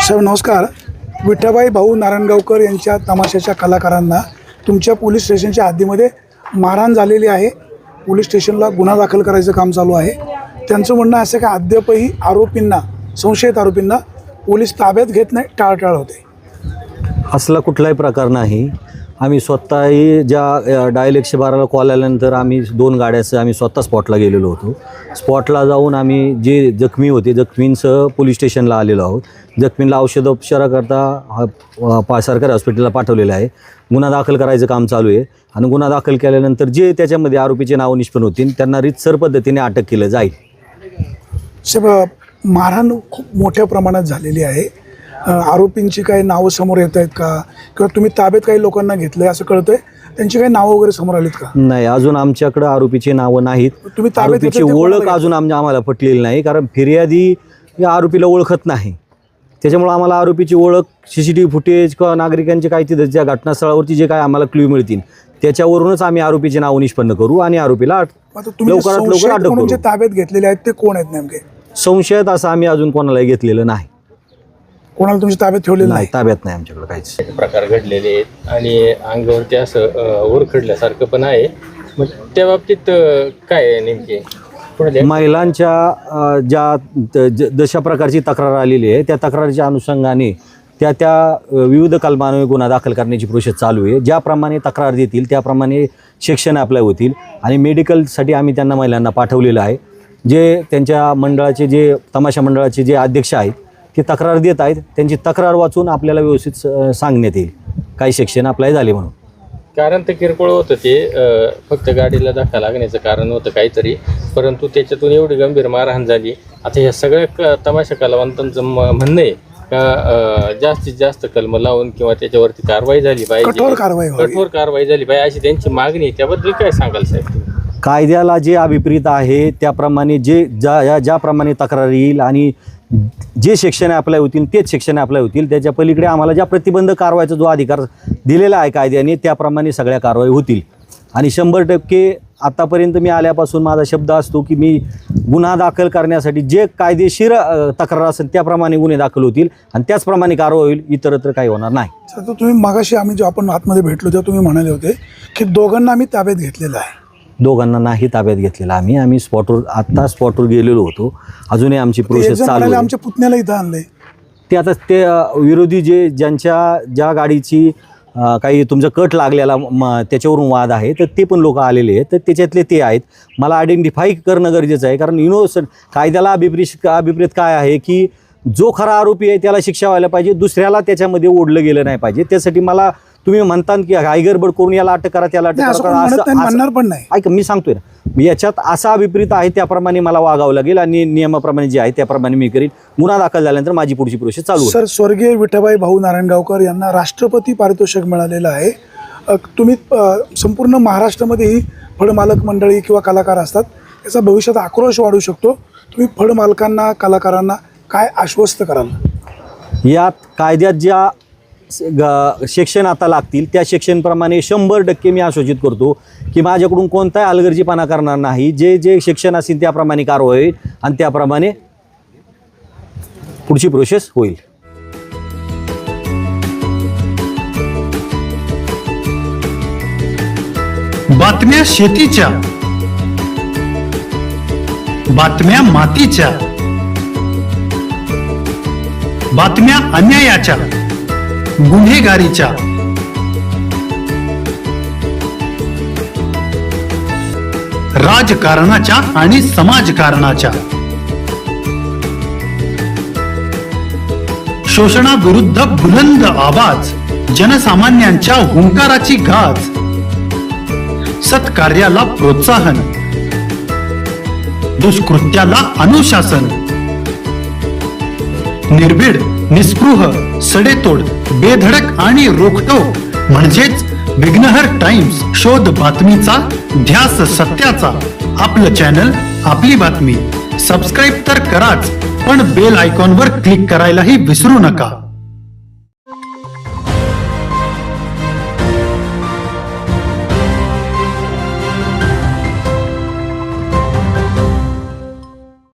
साहेब नमस्कार. विठाबाई भाऊ नारायणगावकर यांच्या तमाशाच्या कलाकारांना तुमच्या पोलीस स्टेशनच्या हद्दीमध्ये मारहाण झालेली आहे. पोलीस स्टेशनला गुन्हा दाखल करायचं काम चालू आहे. त्यांचं म्हणणं असं की अद्यापही आरोपींना, संशयित आरोपींना पोलीस ताब्यात घेत नाही, टाळाटाळ होते. असला कुठलाही प्रकार नाही. आम्ही स्वतःही ज्या डायल 112ला कॉल आल्यानंतर आम्ही 2 गाड्यासह आम्ही स्वतः स्पॉटला गेलेलो होतो. स्पॉटला जाऊन आम्ही जे जखमी होते जखमींसह पोलीस स्टेशनला आलेलो आहोत. जखमींना औषधोपचाराकरता सरकारी हॉस्पिटलला पाठवलेलं आहे. गुन्हा दाखल करायचं काम चालू आहे आणि गुन्हा दाखल केल्यानंतर जे त्याच्यामध्ये आरोपीचे नाव निष्पन्न होतील त्यांना रीतसर पद्धतीने अटक केलं जाईल. साहेब मारहाण खूप मोठ्या प्रमाणात झालेली आहे. आरोपींची काही नावं समोर येत आहेत का, किंवा तुम्ही ताब्यात काही लोकांना घेतलंय असं कळतंय? त्यांची काही नावं वगैरे समोर आलीत का? नाही, अजून आमच्याकडे आरोपीची नावं नाहीत. तुम्ही आरोपीची ओळख अजून आम्हाला पटलेली नाही, कारण फिर्यादी या आरोपीला ओळखत नाही. त्याच्यामुळे आम्हाला आरोपीची ओळख, CCTV फुटेज किंवा नागरिकांचे काही तिथं ज्या घटनास्थळावरती जे काय आम्हाला क्ल्यू मिळतील त्याच्यावरूनच आम्ही आरोपीचे नाव निष्पन्न करू आणि आरोपीला लवकरात लवकर अटक करू. जे ताब्यात घेतलेले आहेत ते कोण आहेत नेमके? संशयात असं आम्ही अजून कोणालाही घेतलेलं नाही. कोणाला तुमच्या ताब्यात ठेवलेलं नाही? ताब्यात नाही आमच्याकडे काहीच. प्रकार घडलेले आहेत आणि अंगावरती असं ओरखडल्यासारखं पण आहे. मग त्या बाबतीत काय आहे नेमके पुढे? महिलांच्या जशा प्रकारची तक्रार आलेली आहे त्या तक्रारीच्या अनुषंगाने त्या विविध कलमांवर गुन्हा दाखल करण्याची प्रोसेस चालू आहे. ज्याप्रमाणे तक्रार देतील त्याप्रमाणे सेक्शन अप्लाय होतील आणि मेडिकलसाठी आम्ही त्यांना महिलांना पाठवलेलं आहे. जे त्यांच्या मंडळाचे, जे तमाशा मंडळाचे जे अध्यक्ष आहेत ते तक्रार देत आहेत, त्यांची तक्रार वाचून आपल्याला व्यवस्थित सांगण्यात येईल काही सेक्शन अप्लाय झाले म्हणून. कारण ते किरकोळ होतं, ते फक्त गाडीला धक्का लागण्याचं कारण होतं काहीतरी, परंतु त्याच्यातून एवढी गंभीर मारहाण झाली. आता ह्या सगळ्या तमाशा कलावंतांचं म्हणणं आहे का जास्तीत जास्त कलम लावून किंवा त्याच्यावरती कारवाई झाली पाहिजे, कठोर कारवाई झाली पाहिजे अशी त्यांची मागणी. त्याबद्दल काय सांगाल साहेब तुम्ही? कायद्याला जे अभिप्रेत आहे त्याप्रमाणे ज्याप्रमाणे तक्रार येईल आणि जे सेक्शन अप्लाय होतील तेच सेक्शन अप्लाय होतील. त्याच्या पलीकडे आम्हाला ज्या प्रतिबंधक कारवाईचा जो अधिकार दिलेला आहे कायद्याने त्याप्रमाणे सगळ्या कारवाई होतील. आणि 100% आत्तापर्यंत मी आल्यापासून माझा शब्द असतो की मी गुन्हा दाखल करण्यासाठी जे कायदेशीर तक्रार असेल त्याप्रमाणे गुन्हे दाखल होतील आणि त्याचप्रमाणे कारवाई होईल. इतरत्र काही होणार नाही. तर तुम्ही मागाशी आम्ही जो आपण आतमध्ये भेटलो तेव्हा तुम्ही म्हणाले होते की दोघांना आम्ही ताब्यात घेतलेलं आहे. दोघांना नाही ताब्यात घेतलेला. आम्ही स्पॉटवर गेलेलो होतो. अजूनही आमची प्रोसेस चालू आहे. आमच्या पुतण्याला इथं आणलंय. ते आता ते विरोधी ज्या गाडीची काही तुमचा कट लागलेला त्याच्यावरून वाद आहे तर ते पण लोक आलेले आहेत. तर त्याच्यातले ते आहेत. मला आयडेंटिफाय करणं गरजेचं आहे, कारण इनोसंट कायद्याला अभिप्रेत काय आहे की जो खरा आरोपी आहे त्याला शिक्षा व्हायला पाहिजे, दुसऱ्याला त्याच्यामध्ये ओढलं गेलं नाही पाहिजे. त्यासाठी मला तुम्ही म्हणता की गडबड करून याला अटक करा त्याला अटक करा म्हणणार पण नाही. ऐका, मी सांगतोय ना, मी याच्यात असा अभिप्रेत आहे त्याप्रमाणे मला वागावं लागेल आणि नियमाप्रमाणे जे आहे त्याप्रमाणे मी करीन. गुन्हा दाखल झाल्यानंतर माझी पुढची प्रोसेस चालू. सर, स्वर्गीय विठाबाई भाऊ नारायणगावकर यांना राष्ट्रपती पारितोषिक मिळालेलं आहे. तुम्ही संपूर्ण महाराष्ट्रामध्येही फळमालक मंडळी किंवा कलाकार असतात, याचा भविष्यात आक्रोश वाढू शकतो. तुम्ही फळमालकांना, कलाकारांना काय आश्वस्त कराल? यात कायद्यात ज्या सेक्शन आता लागतील त्या सेक्शनप्रमाणे 100% मी आश्वासित करतो की माझ्याकडून कोणताही हलगर्जीपणा करणार नाही. जे सेक्शन असतील त्याप्रमाणे कारवाई होईल आणि त्याप्रमाणे पुढची प्रोसेस होईल. बातम्या शेतीच्या, बातम्या मातीच्या, बातम्या अन्यायाच्या, गुन्हेगारीच्या, राजकारणाच्या आणि समाजकारणाच्या, शोषणाविरुद्ध बुलंद आवाज, जनसामान्यांच्या हुंकाराची गाज, सत्कार्याला प्रोत्साहन, दुष्कृत्याला अनुशासन, निर्भीड, निस्पृह, सडेतोड, बेधडक आणि रोखठोक म्हणजेच विघ्नहर टाइम्स. शोध बातमीचा, ध्यास सत्याचा. आपलं चॅनल, आपली बातमी. सबस्क्राईब तर कराच, पण बेल आयकॉनवर क्लिक करायलाही विसरू नका.